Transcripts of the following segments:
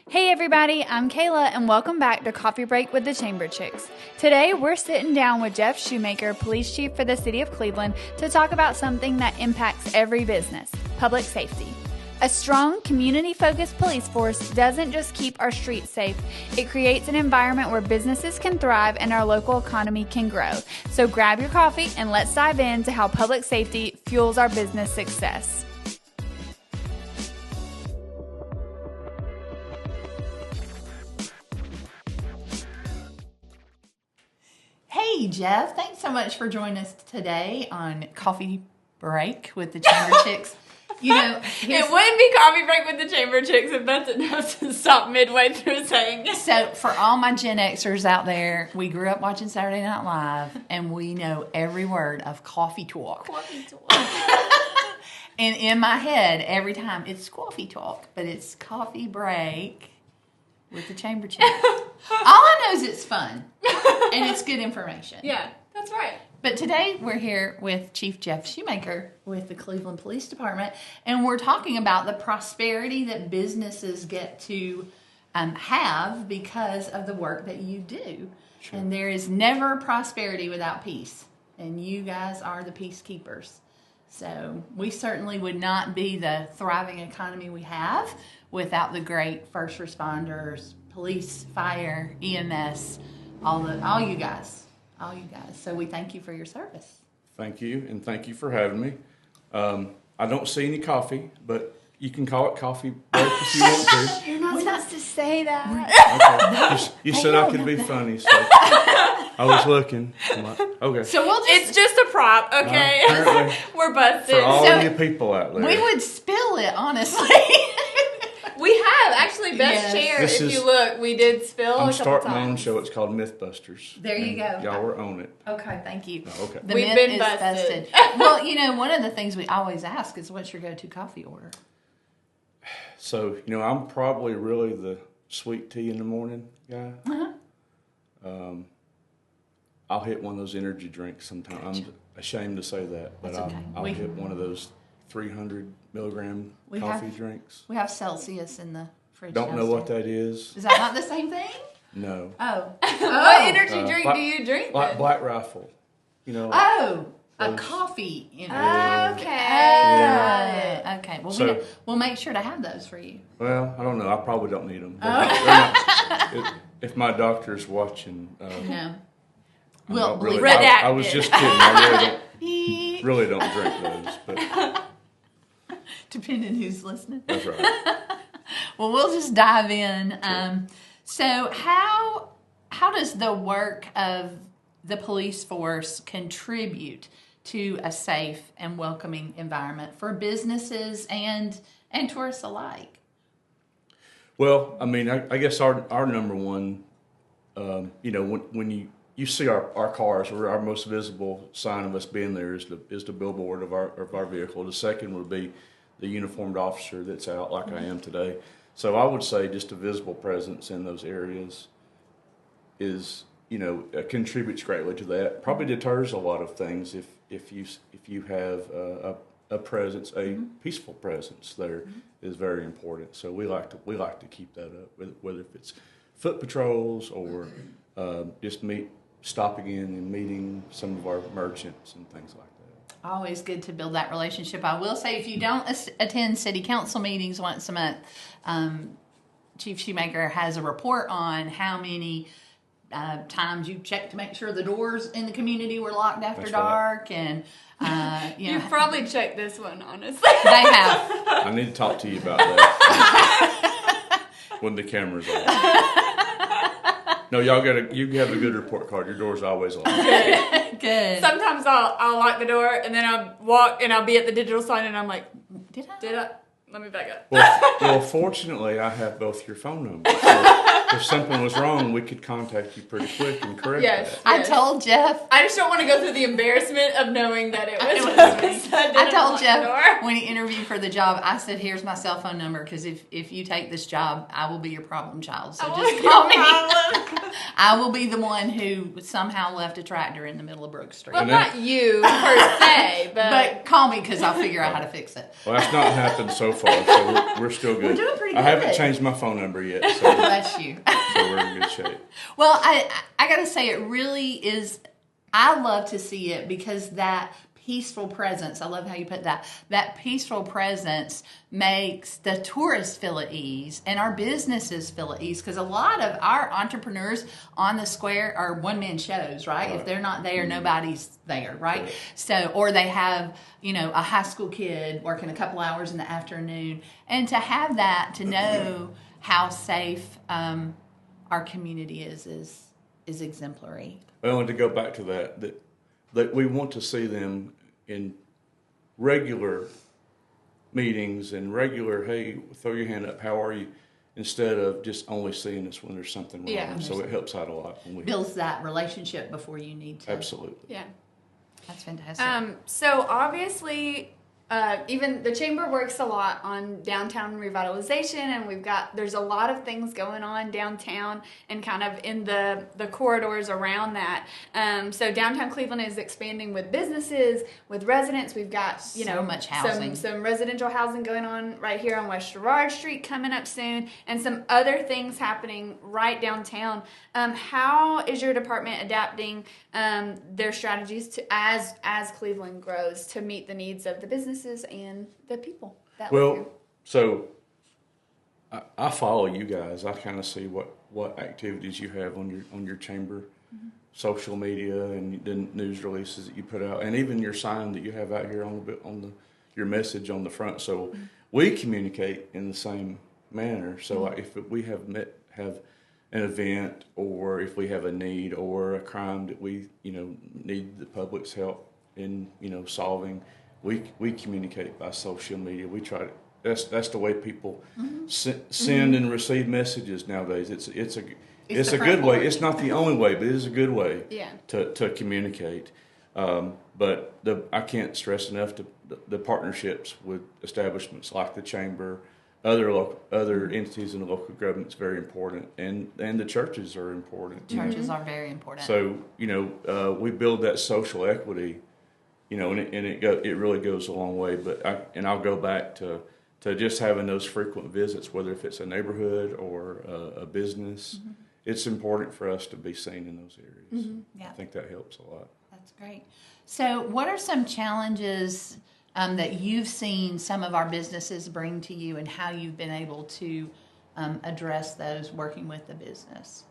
Hey everybody, I'm Kayla and welcome back to Coffee Break with the Chamber Chicks. Today we're sitting down with Jeff Shoemaker, Police Chief for the City of Cleveland, to talk about something that impacts every business, public safety. A strong, community-focused police force doesn't just keep our streets safe, it creates an environment where businesses can thrive and our local economy can grow. So grab your coffee and let's dive into how public safety fuels our business success. Hey, Jeff, thanks so much for joining us today on Coffee Break with the Chamber Chicks. You know, it wouldn't be Coffee Break with the Chamber Chicks if that's enough to stop midway through saying it. So, for all my Gen Xers out there, we grew up watching Saturday Night Live, and we know every word of coffee talk. Coffee talk. And in my head, every time, it's coffee talk, but it's Coffee Break with the Chamber Chicks. All I know is it's fun, and it's good information. Yeah, that's right. But today we're here with Chief Jeff Shoemaker with the Cleveland Police Department, and we're talking about the prosperity that businesses get to have because of the work that you do. Sure. And there is never prosperity without peace, and you guys are the peacekeepers. So we certainly would not be the thriving economy we have without the great first responders, police, fire, EMS, all you guys. So we thank you for your service. Thank you, and thank you for having me. I don't see any coffee, but you can call it coffee break if you want to. You're not supposed to say that. Okay. You said I could be funny, so I was looking. I'm like, okay. So it's just a prop, okay? We're busted. For all you people out there. We would spill it, honestly. We have, actually, best chair. If you look, we did spill a couple times. I'm starting my own show. It's called Mythbusters. There you go. Y'all were on it. Okay, thank you. Oh, okay. We've been busted. Well, you know, one of the things we always ask is, what's your go-to coffee order? So, you know, I'm probably really the sweet tea in the morning guy. Uh-huh. I'll hit one of those energy drinks sometimes. I'm ashamed to say that, but I'll hit one of those 300 milligram coffee drinks. We have Celsius in the fridge. Don't know what that is. Is that not the same thing? No. Oh. What energy drink do you drink? Like Black Rifle. You know. Oh. A coffee. You know. Okay. Yeah. Okay. Well, we'll make sure to have those for you. Well, I don't know. I probably don't need them. If my doctor's watching. No. I was just kidding. I really don't drink those. But. Depending who's listening. That's right. Well, we'll just dive in. Sure. So how does the work of the police force contribute to a safe and welcoming environment for businesses and tourists alike? Well, I mean, I guess our number one, you know, when you see our cars, our most visible sign of us being there is the billboard of our vehicle. The second would be the uniformed officer that's out like I am today. So I would say just a visible presence in those areas is, you know, contributes greatly to that. Probably deters a lot of things if you have a presence, a peaceful presence there is very important. So we like to keep that up, whether if it's foot patrols or just stopping in and meeting some of our merchants and things like that. Always good to build that relationship. I will say, if you don't attend city council meetings once a month, Chief Shoemaker has a report on how many times you checked to make sure the doors in the community were locked after dark. Right. And you've probably checked this one, honestly. They have. I need to talk to you about that when the camera's on. No, you have a good report card. Your door's always locked. Good. Sometimes I'll lock the door and then I'll walk and I'll be at the digital sign and I'm like, did I? Let me back up. Well, fortunately, I have both your phone numbers. So if something was wrong, we could contact you pretty quick and correct Yes. that. I told Jeff. I just don't want to go through the embarrassment of knowing that it was. I told Jeff when he interviewed for the job, I said, "Here's my cell phone number because if you take this job, I will be your problem child. So just call me. I will be the one who somehow left a tractor in the middle of Brook Street. Well, not you per se, But call me because I'll figure out how to fix it." Well, that's not happened so far, so we're still good. We're doing pretty I good. haven't changed my phone number yet, so Bless you. we're in good shape. Well, I got to say, it really is. I love to see it because that peaceful presence, I love how you put that, that peaceful presence makes the tourists feel at ease and our businesses feel at ease, because a lot of our entrepreneurs on the square are one-man shows, right? If they're not there, nobody's there, right? So, or they have, a high school kid working a couple hours in the afternoon. And to have that, to know how safe our community is exemplary. Well, and to go back to that we want to see them in regular meetings and regular, hey, throw your hand up, how are you? Instead of just only seeing us when there's something wrong. Yeah. So it helps out a lot. When we Builds that relationship before you need to. Absolutely. yeah. That's fantastic. So obviously, even the chamber works a lot on downtown revitalization, and there's a lot of things going on downtown and kind of in the corridors around that. So downtown Cleveland is expanding with businesses, with residents. We've got So much housing. some residential housing going on right here on West Girard Street coming up soon, and some other things happening right downtown. How is your department adapting their strategies to as Cleveland grows to meet the needs of the businesses and the people that live here? So I follow you guys. I kind of see what activities you have on your chamber, social media, and the news releases that you put out, and even your sign that you have out here on your message on the front. So we communicate in the same manner. So if we have an event, or if we have a need or a crime that we need the public's help in solving, we communicate by social media. We try to. That's the way people send and receive messages nowadays. It's a good way. It's not the only way, but it is a good way to communicate. But I can't stress enough the partnerships with establishments like the chamber, other entities in the local government is very important, and the churches are important. Churches are very important. So we build that social equity, and it really goes a long way. But I'll go back to just having those frequent visits, whether if it's a neighborhood or a business. It's important for us to be seen in those areas. Yeah. I think that helps a lot. That's great. So what are some challenges that you've seen some of our businesses bring to you, and how you've been able to address those working with the business?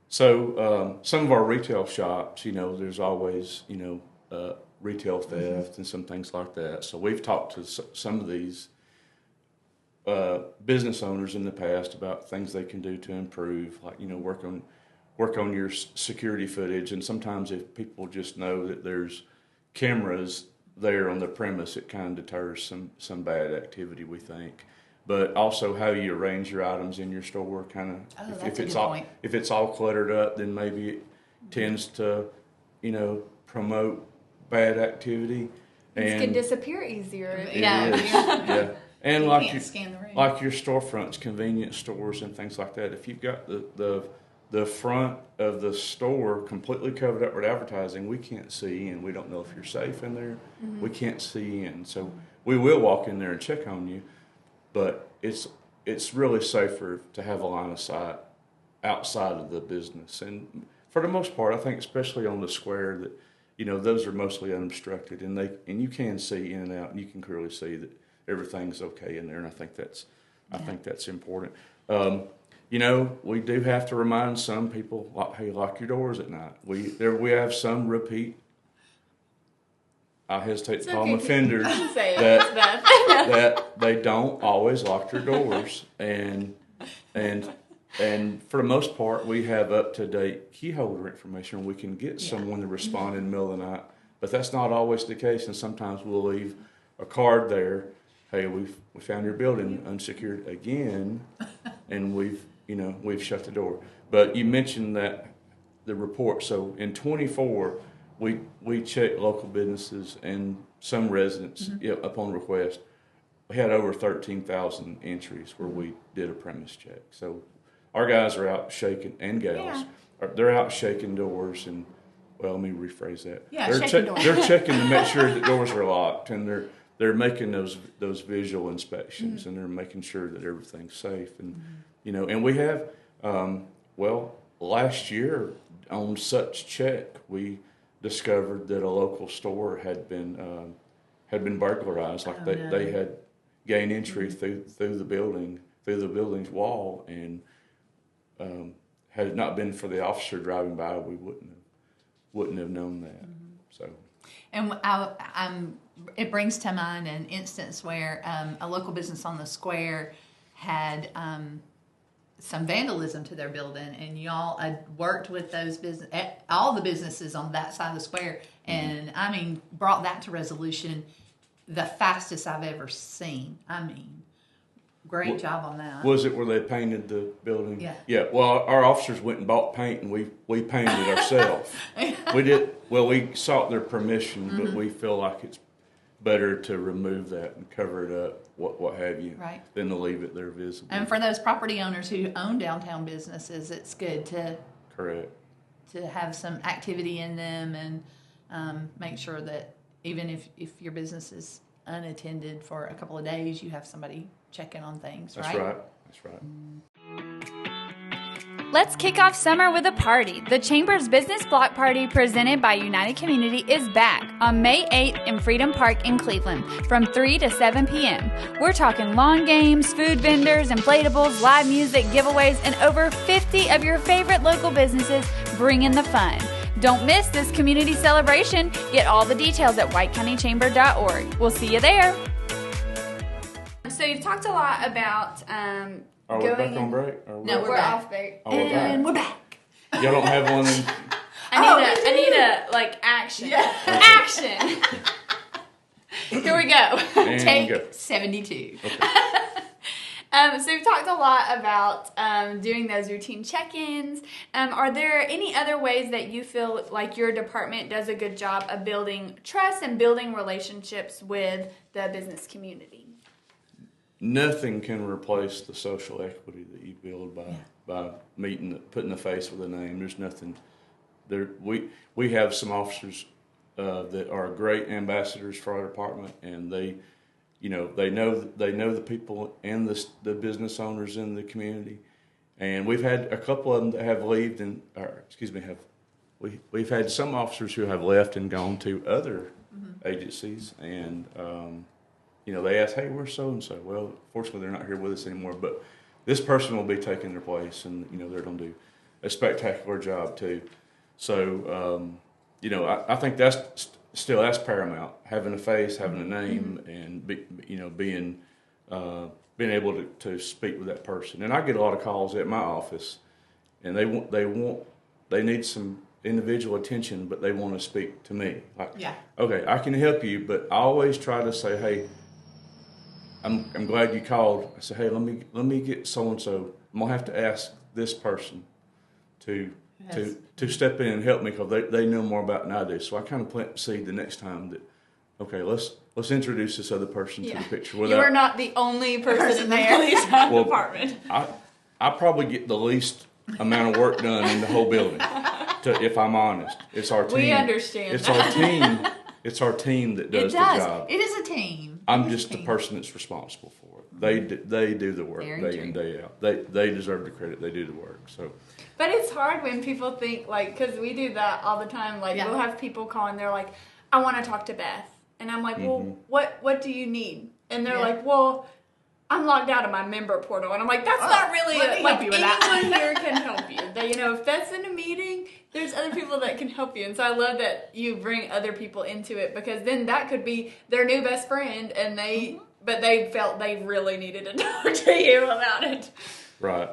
So some of our retail shops, there's always, retail theft and some things like that. So we've talked to some of these business owners in the past about things they can do to improve, like, work on your security footage. And sometimes if people just know that there's cameras there on the premise, it kind of deters some bad activity, we think. But also how you arrange your items in your store, kind of, if it's all cluttered up, then maybe it tends to, promote bad activity. Things can disappear easier. Yeah. And You like can't scan the room. like your storefronts, convenience stores and things like that, if you've got the front of the store completely covered up with advertising, we can't see in. We don't know if you're safe in there. We can't see in. So we will walk in there and check on you, but it's really safer to have a line of sight outside of the business. And for the most part, I think especially on the square, that those are mostly unobstructed, and you can see in and out, and you can clearly see that everything's okay in there. And I think that's important. We do have to remind some people, hey, lock your doors at night. We have some repeat, I hesitate to call them offenders, that they don't always lock their doors. And for the most part, we have up-to-date key holder information. We can get someone to respond in the middle of the night, but that's not always the case. And sometimes we'll leave a card there. Hey, we found your building unsecured again, and we've we've shut the door. But you mentioned that the report. So in 24, we checked local businesses and some residents upon request. We had over 13,000 entries where we did a premise check. So our guys are out shaking, and gals, they're out shaking doors and, well, let me rephrase that. Yeah, they're checking to make sure that doors are locked, and they're making those visual inspections, and they're making sure that everything's safe. And and we have last year on such check we discovered that a local store had been burglarized. Like they had gained entry through the building's wall, and had it not been for the officer driving by, we wouldn't have known that. So, and it brings to mind an instance where a local business on the square had some vandalism to their building, and y'all worked with all the businesses on that side of the square, and brought that to resolution the fastest I've ever seen. Great job on that. Was it where they painted the building? Yeah. Yeah. Well, our officers went and bought paint, and we painted it ourselves. We did. Well, we sought their permission, but we feel like it's better to remove that and cover it up, what have you, right, than to leave it there visible. And for those property owners who own downtown businesses, it's good to have some activity in them, and make sure that even if your business is unattended for a couple of days, you have somebody checking on things, right? That's right. Let's kick off summer with a party. The Chamber's Business Block Party, presented by United Community, is back on May 8th in Freedom Park in Cleveland from 3 to 7 p.m. We're talking lawn games, food vendors, inflatables, live music, giveaways, and over 50 of your favorite local businesses bringing the fun. Don't miss this community celebration. Get all the details at whitecountychamber.org. We'll see you there. So you've talked a lot about Are we back on break? No, we're off break. Oh, we're back. And we're back. Y'all don't have one in... I need a action. Yeah. Action. Here we go. And Take go. 72. Okay. So we've talked a lot about doing those routine check-ins. Are there any other ways that you feel like your department does a good job of building trust and building relationships with the business community? Nothing can replace the social equity that you build by putting a face with a name. There's nothing there. We have some officers that are great ambassadors for our department, and they know the people and the business owners in the community. And we've had a couple of them that have we've had some officers who have left and gone to other agencies, and they ask, hey, where's so-and-so? Well, fortunately, they're not here with us anymore, but this person will be taking their place, and, they're going to do a spectacular job, too. So, I think that's paramount, having a face, having a name, and, being able to speak with that person. And I get a lot of calls at my office, and they need some individual attention, but they want to speak to me. Like, okay, I can help you, but I always try to say, hey, I'm glad you called. I said, hey, let me get so and so. I'm gonna have to ask this person to step in and help me, because they know more about it than I do. So I kind of plant the seed the next time that, okay, let's introduce this other person to the picture. You are not the only person in the police department. I probably get the least amount of work done in the whole building. If I'm honest, it's our team. We understand. It's our team. It's our team that does the job. It is a team. I'm just the person that's responsible for it. They do the work day in, day out. They deserve the credit. They do the work. So, but it's hard when people think, because we do that all the time. We'll have people call and they're like, I want to talk to Beth, and I'm like, well, what do you need? And they're like, well, I'm logged out of my member portal, and I'm like, that's not really anyone here can help you. If that's in a meeting, there's other people that can help you. And so I love that you bring other people into it, because then that could be their new best friend, and but they felt they really needed to talk to you about it. Right.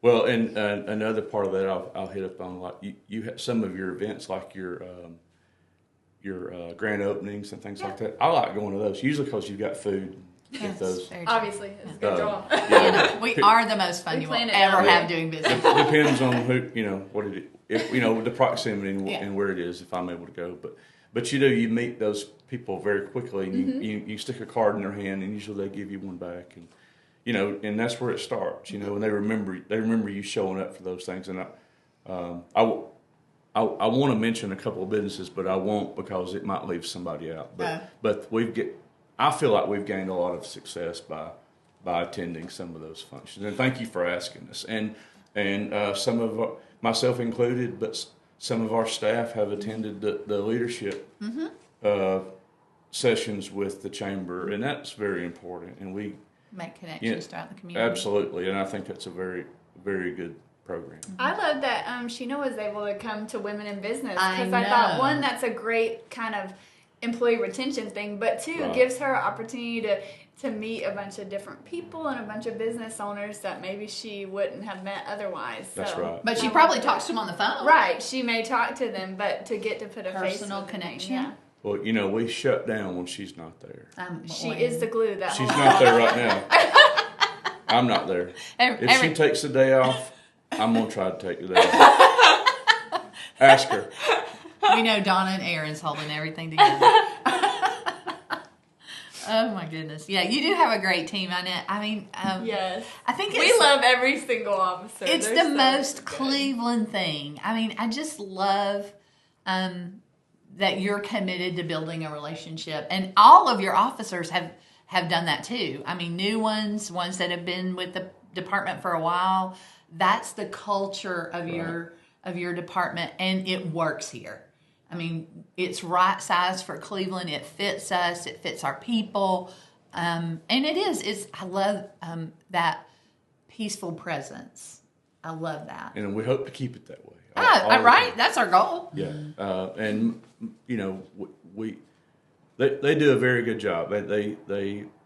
Well, and another part of that I'll hit up on, like you have some of your events, like your grand openings and things like that. I like going to those, usually because you've got food. Yes, those. Obviously, it's a good draw. We We are the most fun We you will plan it ever out. have doing business. Depends on who, what it, if, the proximity and, Yeah. and where it is, if I'm able to go. But you meet those people very quickly, and you stick a card in their hand, and usually they give you one back, and and that's where it starts, and they remember you showing up for those things. And I want to mention a couple of businesses, but I won't because it might leave somebody out. But I feel like we've gained a lot of success by attending some of those functions. And thank you for asking us. And some of myself included, but some of our staff have attended the leadership sessions with the chamber, and that's very important. And we Make connections throughout the community. Absolutely, and I think that's a very, very good program. I love that Sheena was able to come to Women in Business because I I thought, know. one, that's a great kind of employee retention thing, but two, Right. gives her an opportunity to meet a bunch of different people and a bunch of business owners that maybe she wouldn't have met otherwise. That's So, right. But she I probably love talks to them on the phone. Right, she may talk to them, but to get to put a face Personal with the name, connection. yeah. Well, we shut down when she's not there. She is the glue that She's holds not it there all right together. now. I'm not there. If she takes the day off, I'm going to try to take the day off. Ask her. We know Donna and Aaron's holding everything together. Oh my goodness! Yeah, you do have a great team on it. I mean, Yes. I think We love every single officer. It's They're the so most good. Cleveland thing. I mean, I just love that you're committed to building a relationship, and all of your officers have done that too. I mean, new ones that have been with the department for a while. That's the culture of your department, and it works here. I mean, it's right size for Cleveland. It fits us. It fits our people, and it is. I love that peaceful presence. I love that. And we hope to keep it that way. Right? That's our goal. Yeah. And, they do a very good job. They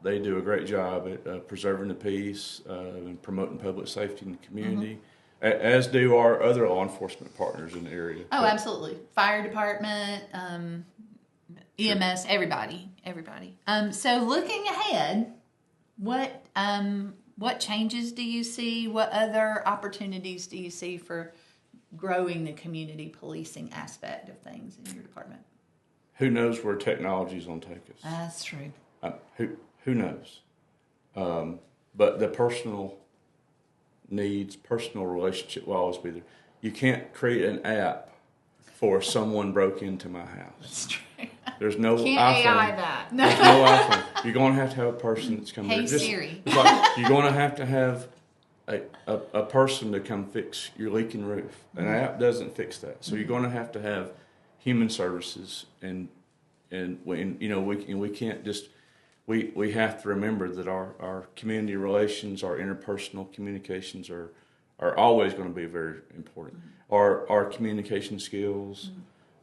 do a great job at preserving the peace and promoting public safety in the community, as do our other law enforcement partners in the area. Oh, absolutely. Fire department, EMS, everybody. So looking ahead, what changes do you see? What other opportunities do you see for growing the community policing aspect of things in your department? Who knows where technology is going to take us? That's true. Who knows? But the personal needs, personal relationship will always be there. You can't create an app for someone broke into my house. That's true. There's no Can't iPhone. AI that. There's no iPhone. You're going to have a person that's coming. Hey, Siri. It's like you're going to have a person to come fix your leaking roof. An app doesn't fix that. So you're going to have human services, and we can't just. We have to remember that our community relations, our interpersonal communications are always going to be very important. Our communication skills,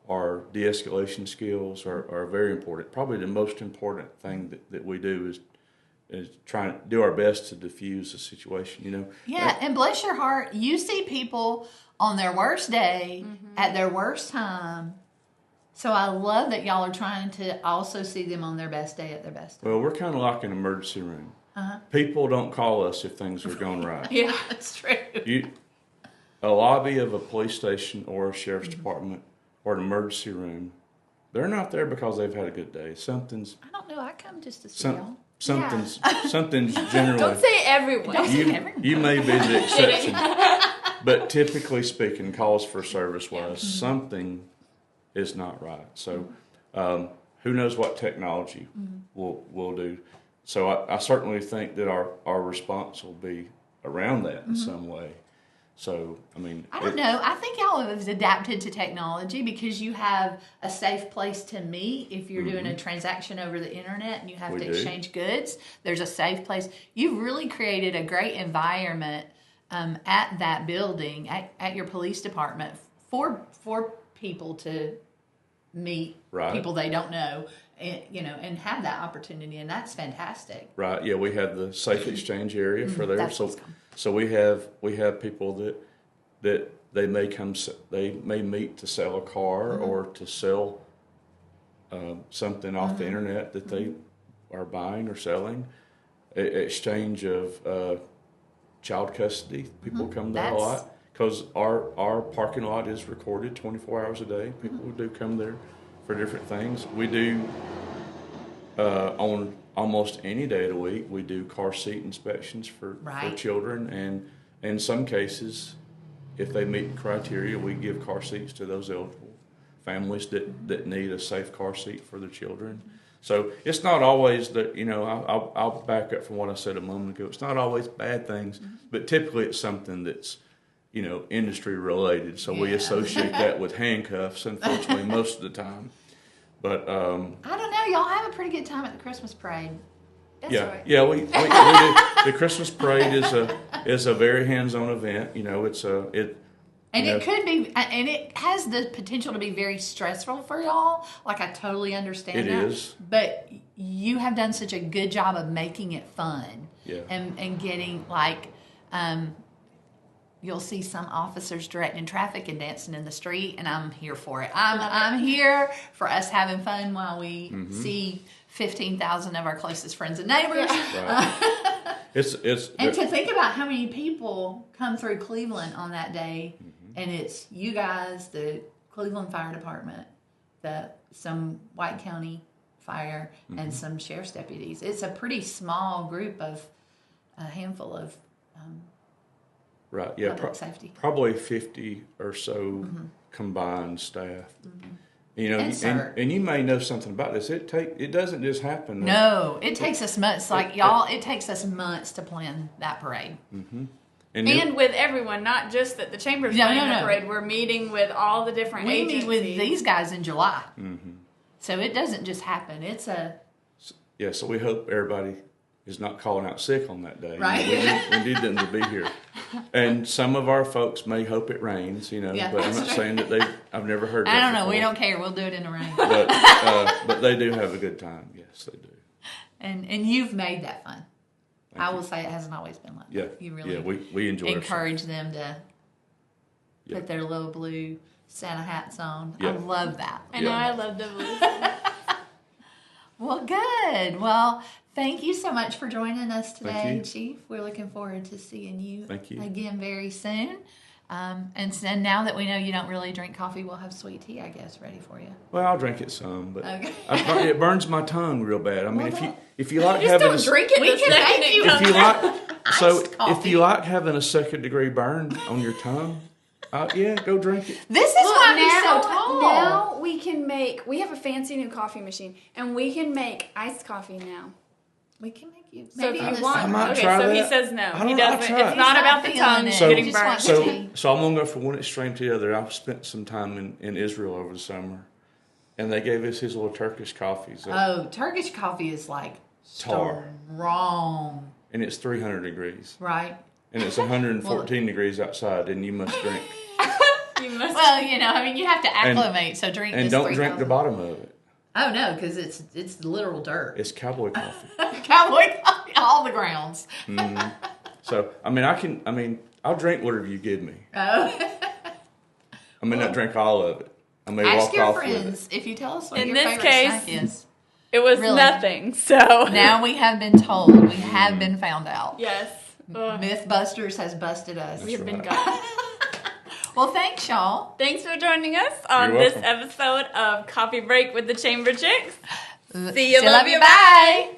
our de-escalation skills are very important. Probably the most important thing that we do is trying to do our best to diffuse the situation. Yeah, and bless your heart, you see people on their worst day, at their worst time. So I love that y'all are trying to also see them on their best day at their best time. Well, we're kind of like an emergency room. People don't call us if things are going right. Yeah, that's true. A lobby of a police station or a sheriff's department or an emergency room, they're not there because they've had a good day. Something's I don't know. I come just to see y'all. something's generally. Don't say everyone. Don't say everyone. You may be the exception, but typically speaking, calls for service wise, something is not right. So, who knows what technology will do? So I certainly think that our response will be around that in some way. So, I mean, I don't know. I think y'all have adapted to technology because you have a safe place to meet if you're doing a transaction over the internet and you have to exchange goods. There's a safe place. You've really created a great environment at that building, at your police department for people to meet people they don't know, and have that opportunity, and that's fantastic. Right. Yeah, we have the safe exchange area for there. That's what's So we have people that they may meet to sell a car or to sell something off the internet that they are buying or selling. Exchange of child custody. People come there a That's- lot because our parking lot is recorded 24 hours a day. People do come there for different things. We do on almost any day of the week. We do car seat inspections for children, and in some cases, if they meet the criteria, we give car seats to those eligible families that need a safe car seat for their children. So it's not always that, I'll back up from what I said a moment ago. It's not always bad things, but typically it's something that's, industry related. So we associate that with handcuffs, unfortunately, most of the time. But I don't know. Y'all have a pretty good time at the Christmas parade. That's yeah, right. yeah, we do. The Christmas parade is a very hands-on event. It could be, and it has the potential to be very stressful for y'all. Like, I totally understand It that. is. But you have done such a good job of making it fun. Yeah. And getting, you'll see some officers directing traffic and dancing in the street, and I'm here for it. I'm here for us having fun while we see 15,000 of our closest friends and neighbors. Right. And to think about how many people come through Cleveland on that day, and it's you guys, the Cleveland Fire Department, some White County Fire, and some sheriff's deputies. It's a pretty small group of a handful of right. Yeah, public safety. Probably 50 or so combined staff. And you may know something about this. It doesn't just happen. No, it takes us months. It takes us months to plan that parade. And with everyone, not just that the chamber's planning the parade. We're meeting with all the different We agencies. meet with these guys in July. So it doesn't just happen. It's so we hope everybody is not calling out sick on that day. Right. We need them to be here. And some of our folks may hope it rains, but I'm not saying that I've never heard that I don't know. before. We don't care. We'll do it in the rain. But they do have a good time. Yes, they do. And you've made that fun. I will say it hasn't always been like Yeah. that. You really we enjoy encourage them to put their little blue Santa hats on. I love that. I know, I love the blue. Well, good. Well, thank you so much for joining us today, Thank you. Chief. We're looking forward to seeing you, Thank you. again very soon. And so now that we know you don't really drink coffee, we'll have sweet tea, I guess, ready for you. Well, I'll drink it some, but Okay. it burns my tongue real bad. I mean, if you like Just having don't drink it. We the can second make it you comes if you out. like coffee. if you like having a second degree burn on your tongue, go drink it. This is Look, why he's so tall. now we have a fancy new coffee machine, and we can make iced coffee now. We can make you. So if in you the want, I might okay, try so he that. says no. I He don't know, I'll doesn't. try It's it. not He's about not the feeling tongue it. So- getting Just burned. wants So, tea. so I'm going to go from one extreme to the other. I've spent some time in Israel over the summer, and they gave us his little Turkish coffees, Oh, Turkish coffee is like Tar. strong, and it's 300 degrees, right? and it's 114 degrees outside, and you must drink. You must. Well, you have to acclimate. So drink And this don't drink the 3,000. bottom of it. Oh no, because it's literal dirt. It's cowboy coffee. Cowboy coffee, all the grounds. So, I'll drink whatever you give me. Oh. I may not drink all of it. I may Ask walk your off with friends if you tell us what In your this favorite case- snack is. It was Really? nothing. So Now we have been told. We have been found out. yes, Mythbusters has busted us. we have been right. got. Well, thanks, y'all. Thanks for joining us on You're this welcome. episode of Coffee Break with the Chamber Chicks. See you, Still love you, bye.